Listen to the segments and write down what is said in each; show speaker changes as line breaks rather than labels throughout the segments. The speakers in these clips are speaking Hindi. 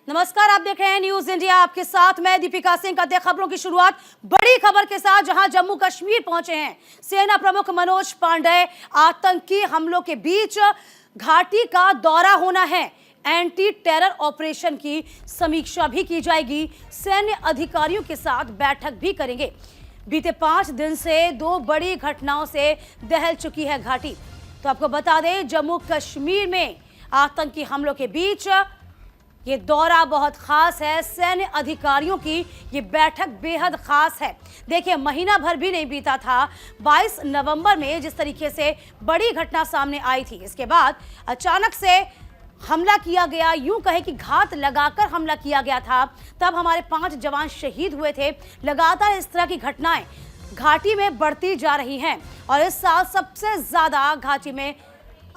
नमस्कार, आप देख रहे हैं न्यूज इंडिया। आपके साथ मैं दीपिका सिंह। करते हैं खबरों की शुरुआत बड़ी खबर के साथ, जहां जम्मू कश्मीर पहुंचे हैं सेना प्रमुख मनोज पांडे। आतंकी हमलों के बीच घाटी का दौरा होना है, एंटी टेरर ऑपरेशन की समीक्षा भी की जाएगी, सैन्य अधिकारियों के साथ बैठक भी करेंगे। बीते 5 दिन से 2 बड़ी घटनाओं से दहल चुकी है घाटी। तो आपको बता दें, जम्मू कश्मीर में आतंकी हमलों के बीच ये दौरा बहुत खास है। सैन्य अधिकारियों की ये बैठक बेहद खास है। देखिए, महीना भर भी नहीं बीता था 22 नवंबर में जिस तरीके से बड़ी घटना सामने आई थी, इसके बाद अचानक से हमला किया गया, यूं कहे कि घात लगाकर हमला किया गया था। तब हमारे 5 जवान शहीद हुए थे। लगातार इस तरह की घटनाएं घाटी में बढ़ती जा रही हैं और इस साल सबसे ज्यादा घाटी में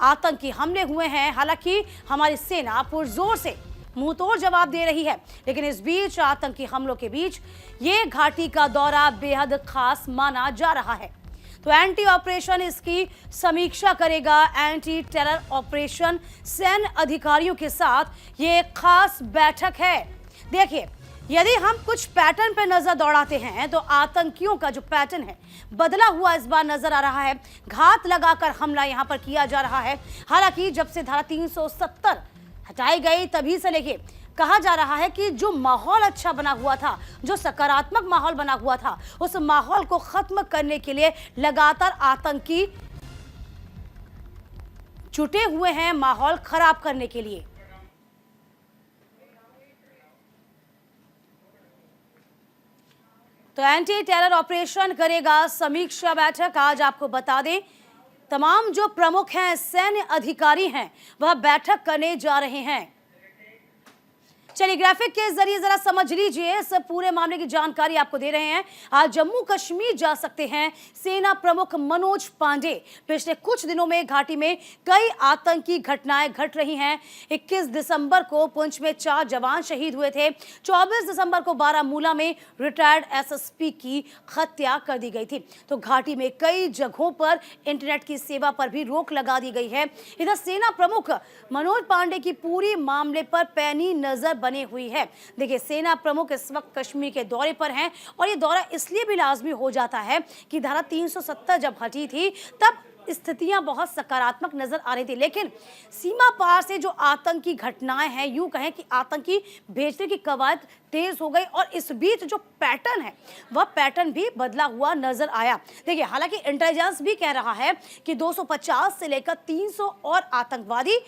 आतंकी हमले हुए हैं। हालांकि हमारी सेना पुरजोर से मुंहतोड़ जवाब दे रही है, लेकिन इस बीच आतंकी हमलों के बीच ये घाटी का दौरा बेहद खास माना जा रहा है। तो एंटी ऑपरेशन इसकी समीक्षा करेगा, एंटी टेरर ऑपरेशन सैन्य अधिकारियों के साथ ये खास बैठक है। देखिए, यदि हम कुछ पैटर्न पे नजर दौड़ाते हैं तो आतंकियों का जो पैटर्न है बदला हुआ इस बार नजर आ रहा है। घात लगाकर हमला यहां पर किया जा रहा है। हालांकि जब से धारा 370 हटाई गई तभी से लेके कहा जा रहा है कि जो माहौल अच्छा बना हुआ था, जो सकारात्मक माहौल बना हुआ था, उस माहौल को खत्म करने के लिए लगातार आतंकी जुटे हुए हैं माहौल खराब करने के लिए। तो एंटी टेरर ऑपरेशन करेगा समीक्षा बैठक। आज आपको बता दें, तमाम जो प्रमुख हैं, सैन्य अधिकारी हैं, वह बैठक करने जा रहे हैं। चलिए, ग्राफिक के जरिए जरा समझ लीजिए, इस पूरे मामले की जानकारी आपको दे रहे हैं। आज जम्मू कश्मीर जा सकते हैं सेना प्रमुख मनोज पांडे। पिछले कुछ दिनों में घाटी में कई आतंकी घटनाएं घट रही हैं। 21 दिसंबर को पुंछ में 4 जवान शहीद हुए थे। 24 दिसंबर को बारामूला में रिटायर्ड एसएसपी की हत्या कर दी गई थी। तो घाटी में कई जगहों पर इंटरनेट की सेवा पर भी रोक लगा दी गई है। इधर सेना प्रमुख मनोज पांडे की पूरी मामले पर पैनी नजर बनी हुई है। देखिए, सेना प्रमुख इस वक्त कश्मीर के दौरे पर हैं और ये दौरा इसलिए भी लाजमी हो जाता है कि धारा 370 जब हटी थी तब स्थितियां बहुत सकारात्मक नजर आ रही थी, लेकिन सीमा पार से जो आतंकी घटनाएं हैं, यूं कहें कि आतंकी भेजने की कवायद तेज हो गई और इस बीच जो पैटर्न है वह पैटर्न भी बदला हुआ नजर आया। देखिए, हालांकि इंटेलिजेंस भी कह रहा है कि 250 से लेकर 300 और आतंकवादी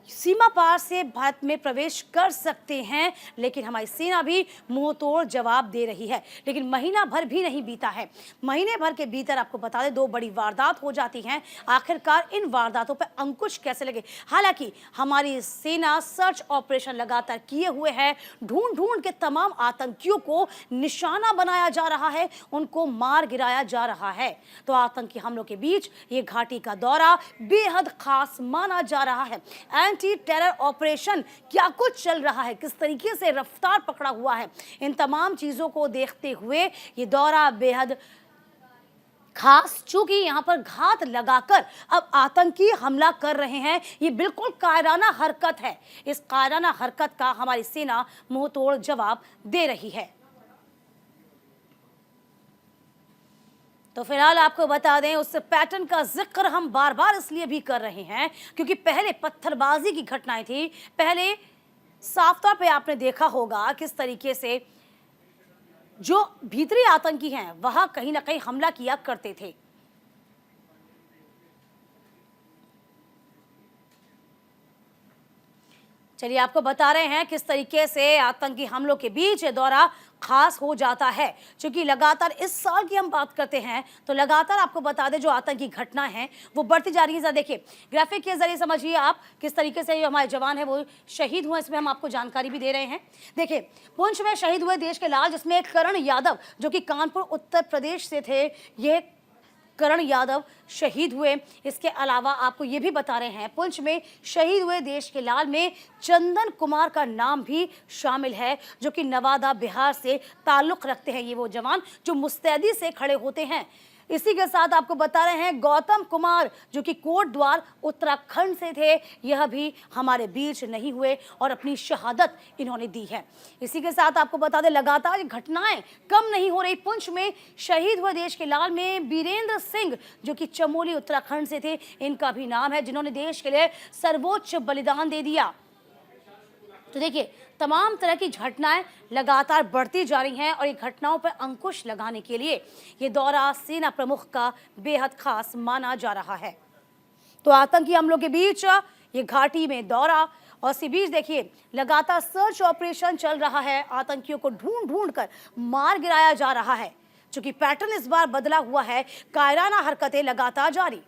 सीमा पार से भारत में प्रवेश कर सकते हैं, लेकिन हमारी सेना भी मुंह तोड़ जवाब दे रही है। लेकिन महीना भर भी नहीं बीता है। महीने भर के भीतर आपको बता दें 2 बड़ी वारदात हो जाती हैं। आखिरकार इन वारदातों पर अंकुश कैसे लगे? हालांकि हमारी सेना सर्च ऑपरेशन लगातार किए हुए है। ढूंढ ढूंढ के तमाम आतंकियों को निशाना बनाया जा रहा है, उनको मार गिराया जा रहा है। तो आतंकी हमलों के बीच ये घाटी का दौरा बेहद खास माना जा रहा है। एंटी टेरर ऑपरेशन क्या कुछ चल रहा है, किस तरीके से रफ्तार पकड़ा हुआ है, इन तमाम चीजों को देखते हुए ये दौरा बेहद खास, चूंकि यहां पर घात लगाकर अब आतंकी हमला कर रहे हैं। ये बिल्कुल कायराना हरकत है। इस कायराना हरकत का हमारी सेना मुंह तोड़ जवाब दे रही है। तो फिलहाल आपको बता दें, उस पैटर्न का जिक्र हम बार बार इसलिए भी कर रहे हैं क्योंकि पहले पत्थरबाजी की घटनाएं थी। पहले साफ तौर पे आपने देखा होगा किस तरीके से जो भीतरी आतंकी हैं वह कहीं ना कहीं हमला किया करते थे। चलिए, आपको बता रहे हैं किस तरीके से आतंकी हमलों के बीच ये दौरा खास हो जाता है। क्योंकि लगातार इस साल की हम बात करते हैं तो लगातार आपको बता दें जो आतंकी घटनाएं हैं वो बढ़ती जा रही है। देखिए, ग्राफिक के जरिए समझिए आप किस तरीके से हमारे जवान हैं वो शहीद हुए, इसमें हम आपको जानकारी भी दे रहे हैं। देखिए, पुंछ में शहीद हुए देश के लाल, जिसमें एक करण यादव जो कि कानपुर उत्तर प्रदेश से थे, ये करण यादव शहीद हुए। इसके अलावा आपको ये भी बता रहे हैं, पुंछ में शहीद हुए देश के लाल में चंदन कुमार का नाम भी शामिल है, जो कि नवादा बिहार से ताल्लुक रखते हैं। ये वो जवान जो मुस्तैदी से खड़े होते हैं इसी के साथ आपको बता रहे हैं गौतम कुमार जो कि कोटद्वार उत्तराखंड से थे, यह भी हमारे बीच नहीं हुए और अपनी शहादत इन्होंने दी है। इसी के साथ आपको बता दें लगातार घटनाएं कम नहीं हो रही। पुंछ में शहीद हुए देश के लाल में बीरेंद्र सिंह जो कि चमोली उत्तराखंड से थे, इनका भी नाम है, जिन्होंने देश के लिए सर्वोच्च बलिदान दे दिया। तो देखिए तमाम तरह की घटनाएं लगातार बढ़ती जा रही हैं और ये घटनाओं पर अंकुश लगाने के लिए ये दौरा सेना प्रमुख का बेहद खास माना जा रहा है। तो आतंकी हमलों के बीच ये घाटी में दौरा और इसी बीच देखिए लगातार सर्च ऑपरेशन चल रहा है। आतंकियों को ढूंढ ढूंढ कर मार गिराया जा रहा है। चूंकि पैटर्न इस बार बदला हुआ है, कायराना हरकतें लगातार जारी।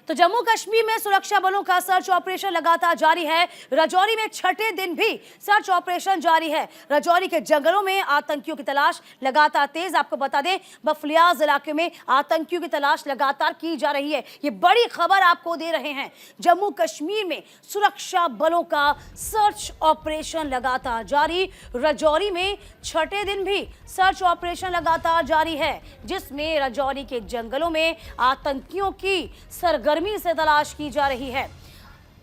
तो जम्मू कश्मीर में सुरक्षा बलों का सर्च ऑपरेशन लगातार जारी है। राजौरी में छठे दिन भी सर्च ऑपरेशन जारी है। राजौरी के जंगलों में आतंकियों की तलाश लगातार तेज। आपको बता दें बफलियाज इलाके में आतंकियों की तलाश लगातार की जा रही है। ये बड़ी खबर आपको दे रहे हैं। जम्मू कश्मीर में सुरक्षा बलों का सर्च ऑपरेशन लगातार जारी। राजौरी में छठे दिन भी सर्च ऑपरेशन लगातार जारी है, जिसमें राजौरी के जंगलों में आतंकियों की सरगर्मी से तलाश की जा रही है।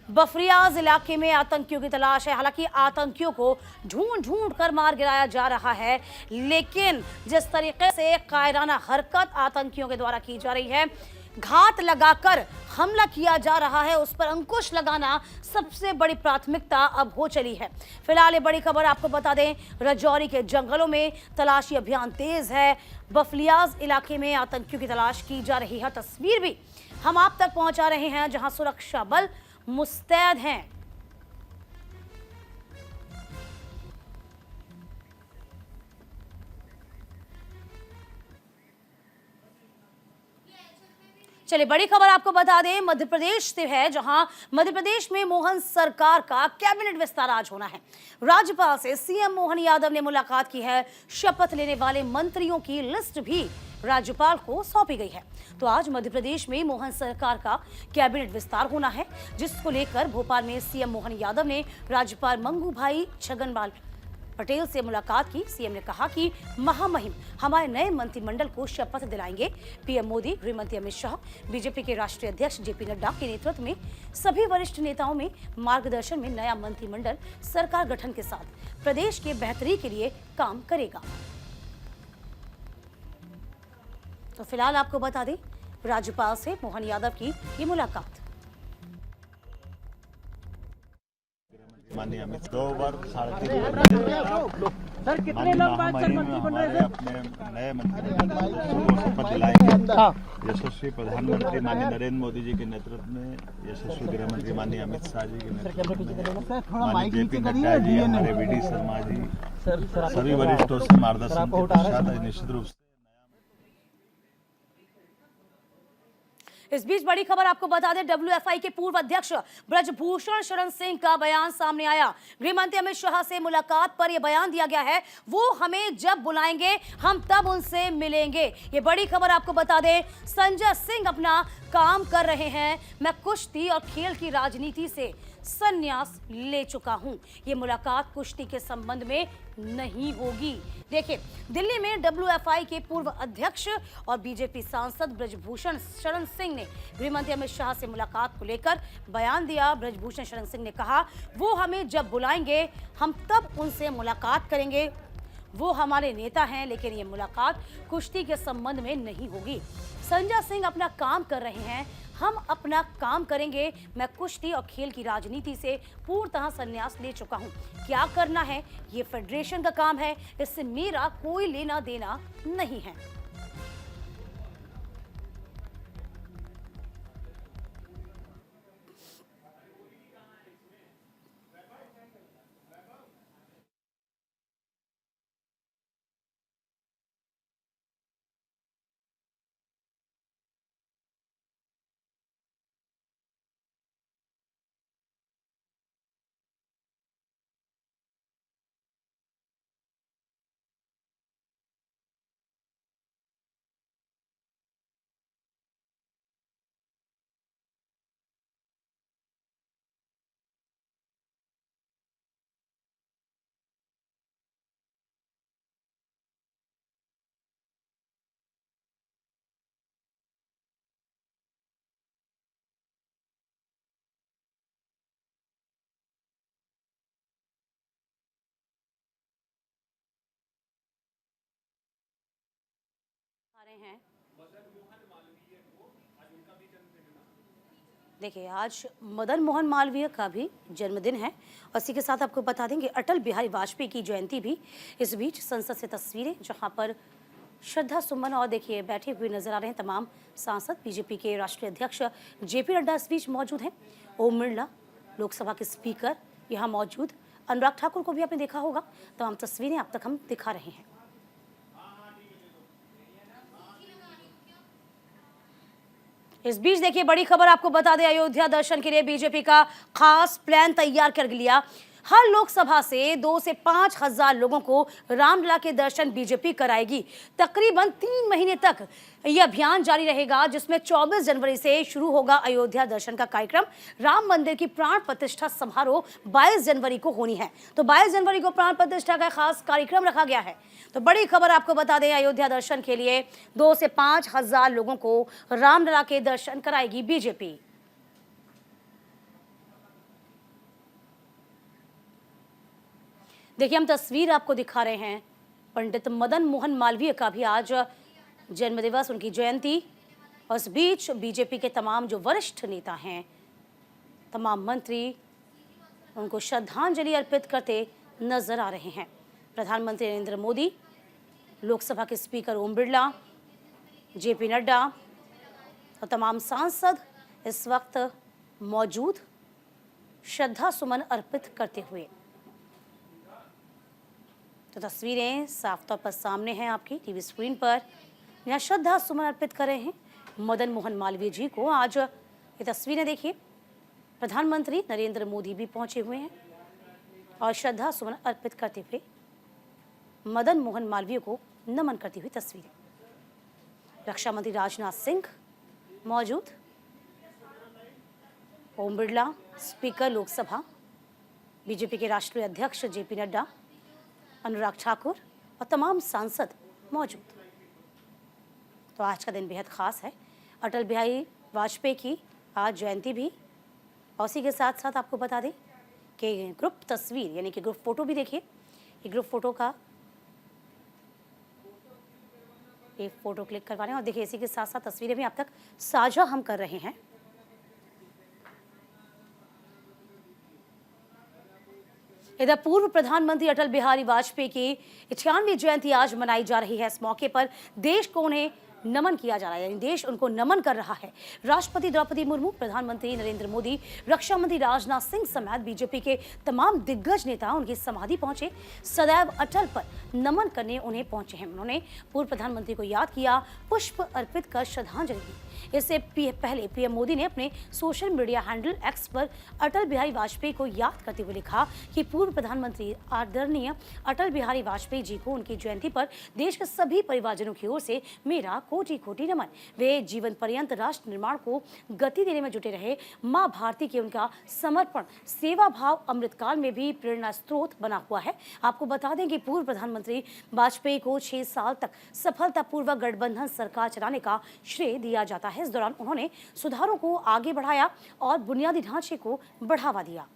बफरियाज इलाके में आतंकियों की तलाश है। हालांकि आतंकियों को ढूंढ ढूंढ कर मार गिराया जा रहा है, लेकिन जिस तरीके से कायराना हरकत आतंकियों के द्वारा की जा रही है, घात लगाकर हमला किया जा रहा है, उस पर अंकुश लगाना सबसे बड़ी प्राथमिकता अब हो चली है। फिलहाल ये बड़ी खबर आपको बता दें, राजौरी के जंगलों में तलाशी अभियान तेज है। बफलियाज इलाके में आतंकियों की तलाश की जा रही है। तस्वीर भी हम आप तक पहुंचा रहे हैं, जहां सुरक्षा बल मुस्तैद हैं। चलिए बड़ी खबर आपको बता दें, मध्य प्रदेश से है, जहां मध्य प्रदेश में मोहन सरकार का कैबिनेट विस्तार आज होना है। राज्यपाल से सीएम मोहन यादव ने मुलाकात की है। शपथ लेने वाले मंत्रियों की लिस्ट भी राज्यपाल को सौंपी गई है। तो आज मध्य प्रदेश में मोहन सरकार का कैबिनेट विस्तार होना है, जिसको लेकर भोपाल में सीएम मोहन यादव ने राज्यपाल मंगू भाई छगनलाल पटेल से मुलाकात की। सीएम ने कहा कि महामहिम हमारे नए मंत्रिमंडल को शपथ दिलाएंगे। पीएम मोदी, गृह मंत्री अमित शाह, बीजेपी के राष्ट्रीय अध्यक्ष जेपी नड्डा के नेतृत्व में सभी वरिष्ठ नेताओं में मार्गदर्शन में नया मंत्रिमंडल सरकार गठन के साथ प्रदेश के बेहतरी के लिए काम करेगा। तो फिलहाल आपको बता दें, राज्यपाल से मोहन यादव की ये मुलाकात।
माननीय अमित 2 बार 3.5
सर कितने लोग बाद सर मंत्री बन रहे थे?
अपने नए मंत्रिमंडल को शपथ दिलाएंगे। यशस्वी प्रधानमंत्री माननीय नरेंद्र मोदी जी के नेतृत्व में, यशस्वी गृह मंत्री माननीय अमित शाह जी के नेतृत्व में, माननीय जेपी नड्डा जी, हमारे वीडी शर्मा जी, सभी वरिष्ठों से मार्गदर्शन के पश्चात निश्चित रूप से।
इस बीच बड़ी खबर आपको बता दें, डब्ल्यूएफआई के पूर्व अध्यक्ष ब्रजभूषण शरण सिंह का बयान सामने आया। गृह मंत्री अमित शाह से मुलाकात पर यह बयान दिया गया है, वो हमें जब बुलाएंगे हम तब उनसे मिलेंगे। ये बड़ी खबर आपको बता दें, संजय सिंह अपना काम कर रहे हैं। मैं कुश्ती और खेल की राजनीति से संन्यास ले चुका हूं। ये मुलाकात कुश्ती के संबंध में नहीं होगी। देखिए दिल्ली में डब्ल्यूएफआई के पूर्व अध्यक्ष और बीजेपी सांसद ब्रजभूषण शरण सिंह ने गृह मंत्री अमित शाह से मुलाकात को लेकर बयान दिया। ब्रजभूषण शरण सिंह ने कहा, वो हमें जब बुलाएंगे हम तब उनसे मुलाकात करेंगे। वो हमारे नेता हैं, लेकिन ये मुलाकात कुश्ती के संबंध में नहीं होगी। संजय सिंह अपना काम कर रहे हैं, हम अपना काम करेंगे। मैं कुश्ती और खेल की राजनीति से पूर्णतः संन्यास ले चुका हूं। क्या करना है ये फेडरेशन का काम है, इससे मेरा कोई लेना देना नहीं है। हैं। देखिए, आज मदन मोहन मालवीय का भी जन्मदिन है और इसी के साथ आपको बता दें कि अटल बिहारी वाजपेयी की जयंती भी। इस बीच संसद से तस्वीरें जहां पर श्रद्धा सुमन और देखिए बैठे हुए नजर आ रहे हैं तमाम सांसद। बीजेपी के राष्ट्रीय अध्यक्ष जेपी नड्डा इस बीच मौजूद हैं। ओम बिरला, लोकसभा के स्पीकर यहाँ मौजूद। अनुराग ठाकुर को भी आपने देखा होगा। तमाम तस्वीरें अब तक हम दिखा रहे हैं। इस बीच देखिए बड़ी खबर आपको बता दें, अयोध्या दर्शन के लिए बीजेपी का खास प्लान तैयार कर लिया। हर लोकसभा से 2 से 5 हजार लोगों को रामलला के दर्शन बीजेपी कराएगी। तकरीबन 3 महीने तक यह अभियान जारी रहेगा, जिसमें 24 जनवरी से शुरू होगा अयोध्या दर्शन का कार्यक्रम। राम मंदिर की प्राण प्रतिष्ठा समारोह 22 जनवरी को होनी है, तो 22 जनवरी को प्राण प्रतिष्ठा का खास कार्यक्रम रखा गया है। तो बड़ी खबर आपको बता दें, अयोध्या दर्शन के लिए 2 से 5 हजार लोगों को रामलला के दर्शन कराएगी बीजेपी। देखिए, हम तस्वीर आपको दिखा रहे हैं। पंडित मदन मोहन मालवीय का भी आज जन्मदिवस, उनकी जयंती। और इस बीच बीजेपी के तमाम जो वरिष्ठ नेता हैं, तमाम मंत्री उनको श्रद्धांजलि अर्पित करते नजर आ रहे हैं। प्रधानमंत्री नरेंद्र मोदी, लोकसभा के स्पीकर ओम बिरला, जेपी नड्डा और तमाम सांसद इस वक्त मौजूद श्रद्धा सुमन अर्पित करते हुए। तो तस्वीरें साफ तौर पर सामने हैं आपकी टीवी स्क्रीन पर। यहाँ श्रद्धा सुमन अर्पित कर रहे हैं मदन मोहन मालवीय जी को। आज ये तस्वीरें देखिए, प्रधानमंत्री नरेंद्र मोदी भी पहुंचे हुए हैं और श्रद्धा सुमन अर्पित करते हुए मदन मोहन मालवीय को नमन करती हुई तस्वीरें। रक्षा मंत्री राजनाथ सिंह मौजूद, ओम बिरला, स्पीकर लोकसभा, बीजेपी के राष्ट्रीय अध्यक्ष जेपी नड्डा, अनुराग ठाकुर और तमाम सांसद मौजूद। तो आज का दिन बेहद खास है। अटल बिहारी वाजपेयी की आज जयंती भी। और उसी के साथ साथ आपको बता दें कि ग्रुप तस्वीर यानी कि ग्रुप फोटो भी देखिए। ये ग्रुप फोटो का एक फोटो क्लिक करवा रहे हैं और देखिए इसी के साथ साथ तस्वीरें भी आप तक साझा हम कर रहे हैं। इधर पूर्व प्रधानमंत्री अटल बिहारी वाजपेयी की 98वीं जयंती आज मनाई जा रही है। इस मौके पर देश को उन्हें नमन किया जा रहा है, यानी देश उनको नमन कर रहा है। राष्ट्रपति द्रौपदी मुर्मू, प्रधानमंत्री नरेंद्र मोदी, रक्षा मंत्री राजनाथ सिंह समेत बीजेपी के तमाम दिग्गज नेता उनकी समाधि पहुंचे। सदैव अटल पर नमन करने उन्हें पहुंचे हैं। उन्होंने पूर्व प्रधानमंत्री को याद किया, पुष्प अर्पित कर श्रद्धांजलि दी। इससे पहले पीएम मोदी ने अपने सोशल मीडिया हैंडल एक्स पर अटल बिहारी वाजपेयी को याद करते हुए लिखा कि पूर्व प्रधानमंत्री आदरणीय अटल बिहारी वाजपेयी जी को उनकी जयंती पर देश के सभी परिवारजनों की ओर से मेरा कोटि कोटि नमन। वे जीवन पर्यंत राष्ट्र निर्माण को गति देने में जुटे रहे। मां भारती के उनका समर्पण, सेवा भाव अमृतकाल में भी प्रेरणा स्रोत बना हुआ है। आपको बता दें कि पूर्व प्रधानमंत्री वाजपेयी को 6 साल तक सफलतापूर्वक गठबंधन सरकार चलाने का श्रेय दिया जाता है। इस दौरान उन्होंने सुधारों को आगे बढ़ाया और बुनियादी ढांचे को बढ़ावा दिया।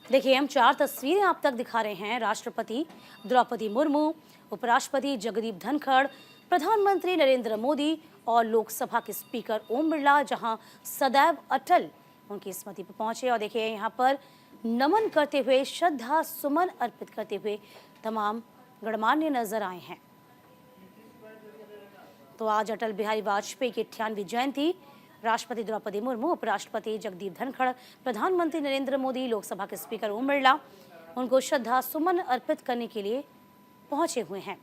देखिए, हम 4 तस्वीरें आप तक दिखा रहे हैं। राष्ट्रपति द्रौपदी मुर्मू, उपराष्ट्रपति जगदीप धनखड़, प्रधानमंत्री नरेंद्र मोदी और लोकसभा के स्पीकर ओम बिरला, जहां सदैव अटल उनकी स्मृति पर पहुंचे। और देखिए यहाँ पर नमन करते हुए, श्रद्धा सुमन अर्पित करते हुए तमाम गणमान्य नजर आए हैं। तो आज अटल बिहारी वाजपेयी की 98वीं जयंती। राष्ट्रपति द्रौपदी मुर्मू, उपराष्ट्रपति जगदीप धनखड़, प्रधानमंत्री नरेंद्र मोदी, लोकसभा के स्पीकर ओम बिरला उनको श्रद्धा सुमन अर्पित करने के लिए पहुंचे हुए हैं।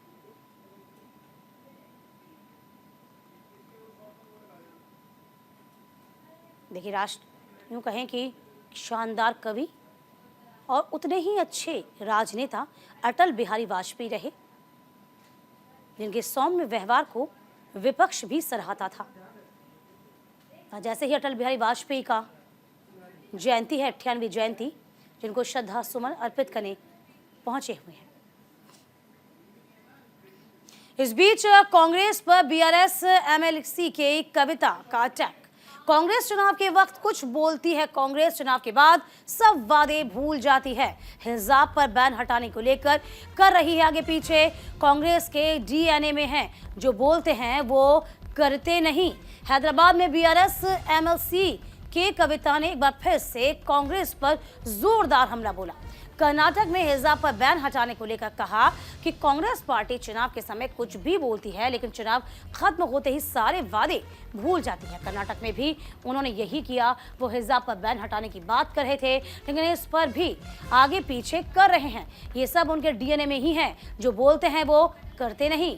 देखिए, राष्ट्र यूं कहें कि शानदार कवि और उतने ही अच्छे राजनेता अटल बिहारी वाजपेयी रहे, जिनके सौम्य व्यवहार को विपक्ष भी सराहता था। जैसे ही अटल बिहारी वाजपेयी का जयंती है, 98वीं जयंती, जिनको श्रद्धा सुमन अर्पित करने पहुंचे हुए हैं। इस बीच कांग्रेस पर बीआरएस एमएलसी के कविता का अटैक। कांग्रेस चुनाव के वक्त कुछ बोलती है, कांग्रेस चुनाव के बाद सब वादे भूल जाती है। हिजाब पर बैन हटाने को लेकर कर रही है आगे पीछे, कांग्रेस के डीएनए में है, जो बोलते हैं वो करते नहीं। हैदराबाद में बीआरएस एमएलसी के कविता ने एक बार फिर से कांग्रेस पर जोरदार हमला बोला। कर्नाटक में हिजाब पर बैन हटाने को लेकर कहा कि कांग्रेस पार्टी चुनाव के समय कुछ भी बोलती है, लेकिन चुनाव खत्म होते ही सारे वादे भूल जाती है। कर्नाटक में भी उन्होंने यही किया। वो हिजाब पर बैन हटाने की बात कर रहे थे, लेकिन इस पर भी आगे पीछे कर रहे हैं। ये सब उनके डीएनए में ही है, जो बोलते हैं वो करते नहीं।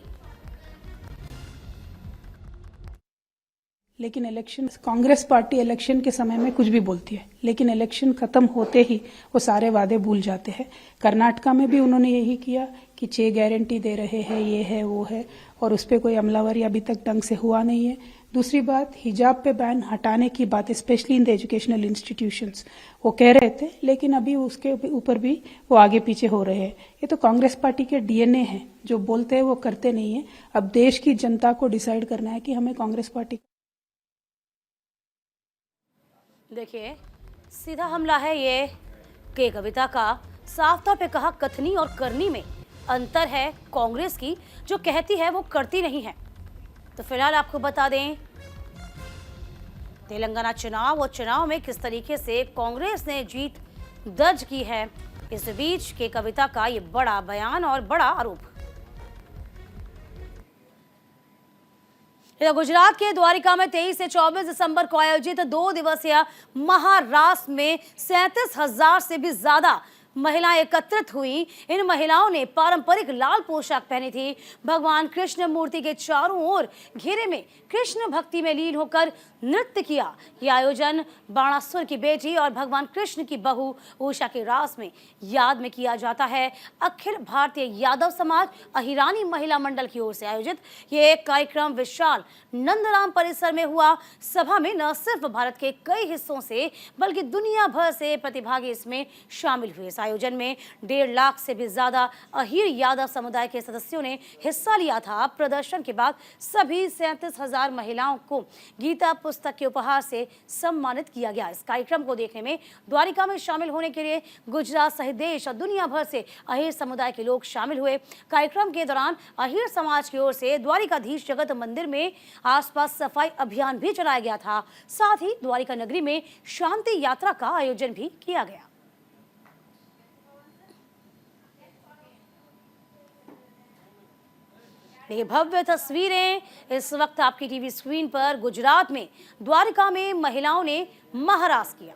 लेकिन इलेक्शन, कांग्रेस पार्टी इलेक्शन के समय में कुछ भी बोलती है, लेकिन इलेक्शन खत्म होते ही वो सारे वादे भूल जाते हैं। कर्नाटका में भी उन्होंने यही किया कि 6 गारंटी दे रहे हैं, ये है वो है, और उस पर कोई अमलावरी अभी तक ढंग से हुआ नहीं है। दूसरी बात, हिजाब पे बैन हटाने की बात, specially in the educational institutions, वो कह रहे थे, लेकिन अभी उसके ऊपर भी वो आगे पीछे हो रहे हैं। ये तो कांग्रेस पार्टी के डीएनए है, जो बोलते हैं वो करते नहीं है। अब देश की जनता को डिसाइड करना है कि हमें कांग्रेस पार्टी।
देखिए, सीधा हमला है ये के कविता का। साफ तौर पे कहा, कथनी और करनी में अंतर है कांग्रेस की, जो कहती है वो करती नहीं है। तो फिलहाल आपको बता दें, तेलंगाना चुनाव और चुनाव में किस तरीके से कांग्रेस ने जीत दर्ज की है। इस बीच के कविता का ये बड़ा बयान और बड़ा आरोप। गुजरात के द्वारिका में 23 से 24 दिसंबर को आयोजित 2 दिवसीय महारास में 37,000 से भी ज्यादा महिलाएं एकत्रित हुई। इन महिलाओं ने पारंपरिक लाल पोशाक पहनी थी। भगवान कृष्ण मूर्ति के चारों ओर घेरे में कृष्ण भक्ति में लीन होकर नृत्य किया। यह आयोजन बाणासुर की बेटी और भगवान कृष्ण की बहू उषा के रास में याद में किया जाता है। अखिल भारतीय यादव समाज अहिरानी महिला मंडल की ओर से आयोजित ये कार्यक्रम विशाल नंदराम परिसर में हुआ। सभा में न सिर्फ भारत के कई हिस्सों से बल्कि दुनिया भर से प्रतिभागी इसमें शामिल हुए। इस आयोजन में 1.5 लाख से भी ज्यादा अहीर यादव समुदाय के सदस्यों ने हिस्सा लिया था। प्रदर्शन के बाद सभी 37,000 महिलाओं को गीता पुस्तक के उपहार से सम्मानित किया गया। इस कार्यक्रम को देखने में द्वारिका में शामिल होने के लिए गुजरात सहित देश और दुनिया भर से अहीर समुदाय के लोग शामिल हुए। कार्यक्रम के दौरान अहीर समाज की ओर से द्वारिकाधीश जगत मंदिर में आसपास सफाई अभियान भी चलाया गया था। साथ ही द्वारिका नगरी में शांति यात्रा का आयोजन भी किया गया। ये भव्य तस्वीरें इस वक्त आपकी टीवी स्क्रीन पर। गुजरात में द्वारिका में महिलाओं ने महारास किया।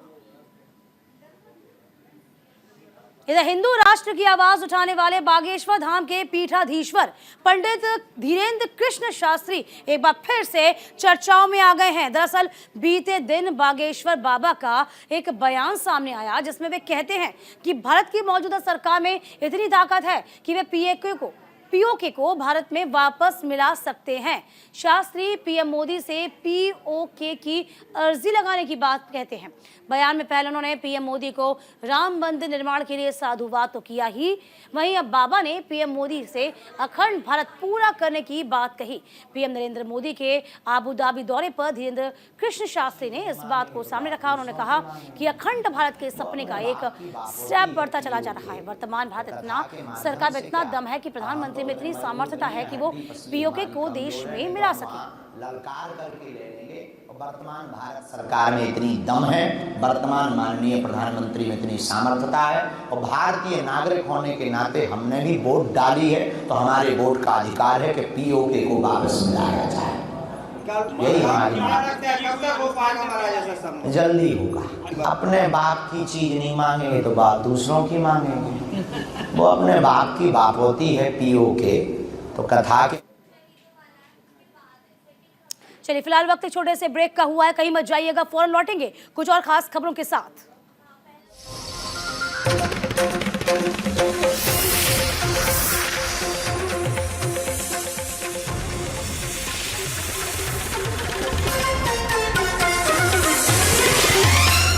इधर हिंदू राष्ट्र की आवाज उठाने वाले बागेश्वर धाम के पीठाधीश्वर पंडित धीरेन्द्र कृष्ण शास्त्री एक बार फिर से चर्चाओं में आ गए हैं। दरअसल बीते दिन बागेश्वर बाबा का एक बयान सामने आया, जिसमें वे कहते हैं कि भारत की मौजूदा सरकार में इतनी ताकत है कि वे पीओके को भारत में वापस मिला सकते हैं। शास्त्री पीएम मोदी से पीओके की अर्जी लगाने की बात कहते हैं। बयान में पहले उन्होंने पीएम मोदी को राम मंदिर निर्माण के लिए साधुवाद तो किया ही, वहीं अब बाबा ने पीएम मोदी से अखंड भारत पूरा करने की बात कही। पीएम नरेंद्र मोदी के आबू धाबी दौरे पर धीरेन्द्र कृष्ण शास्त्री ने इस बात को सामने रखा। उन्होंने कहा कि अखंड भारत के सपने का एक स्टेप बढ़ता चला जा रहा है। वर्तमान भारत सरकार में इतना दम है कि प्रधानमंत्री में इतनी सामर्थ्यता है कि वो पीओके को देश में मिला सके।
ललकार करके ले लेंगे। वर्तमान भारत सरकार में इतनी दम है, वर्तमान माननीय प्रधानमंत्री में इतनी सामर्थ्यता है, और भारतीय नागरिक होने के नाते हमने भी वोट डाली है, तो हमारे वोट का अधिकार है कि पीओके को वापस मिलाया जाए। यही हमारी जल्दी होगा। अपने बाप की चीज नहीं मांगेंगे तो बाप दूसरों की मांगेंगे। वो अपने बाप की बाप होती है पीओके। तो कथा के
चलिए, फिलहाल वक्त छोटे से ब्रेक का हुआ है, कहीं मत जाइएगा, फौरन लौटेंगे कुछ और खास खबरों के साथ।